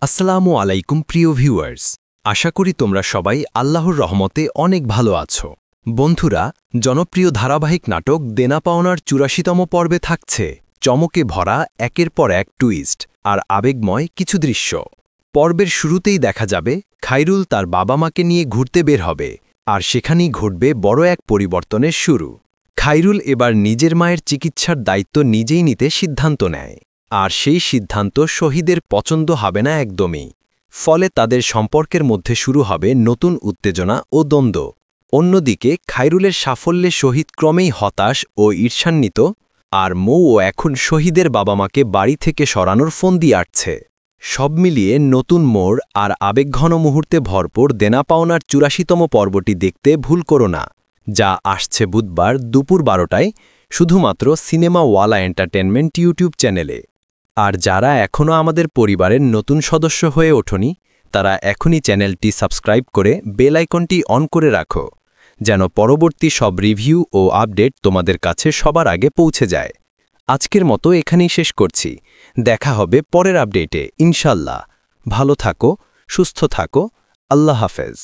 আসসালামু আলাইকুম প্রিয় ভিউয়ার্স, আশা করি তোমরা সবাই আল্লাহর রহমতে অনেক ভালো আছো। বন্ধুরা, জনপ্রিয় ধারাবাহিক নাটক দেনা পাওনার ৮৪তম পর্বে থাকছে চমকে ভরা একের পর এক টুইস্ট আর আবেগময় কিছু দৃশ্য। পর্বের শুরুতেই দেখা যাবে খাইরুল তার বাবা মাকে নিয়ে ঘুরতে বের হবে, আর সেখানেই ঘটবে বড় এক পরিবর্তনের শুরু। খাইরুল এবার নিজের মায়ের চিকিৎসার দায়িত্ব নিজেই নিতে সিদ্ধান্ত নেয়, আর সেই সিদ্ধান্ত শহীদের পছন্দ হবে না একদমই। ফলে তাদের সম্পর্কের মধ্যে শুরু হবে নতুন উত্তেজনা ও দ্বন্দ্ব। অন্যদিকে খাইরুলের সাফল্যে শহীদ ক্রমেই হতাশ ও ঈর্ষান্বিত, আর মৌও এখন শহীদের বাবা মাকে বাড়ি থেকে সরানোর ফন্দি আঁটছে। সব মিলিয়ে নতুন মোড় আর আবেগঘন মুহূর্তে ভরপুর দেনা পাওনার ৮৪তম পর্বটি দেখতে ভুল করো না, যা আসছে বুধবার দুপুর ১২টায় শুধুমাত্র সিনেমা ওয়ালা এন্টারটেনমেন্ট ইউটিউব চ্যানেলে। আর যারা এখনও আমাদের পরিবারের নতুন সদস্য হয়ে ওঠনি, তারা এখনই চ্যানেলটি সাবস্ক্রাইব করে বেল আইকনটি অন করে রাখো, যেন পরবর্তী সব রিভিউ ও আপডেট তোমাদের কাছে সবার আগে পৌঁছে যায়। আজকের মতো এখানেই শেষ করছি। দেখা হবে পরের আপডেটে ইনশাল্লাহ। ভালো থাকো, সুস্থ থাকো। আল্লাহ হাফেজ।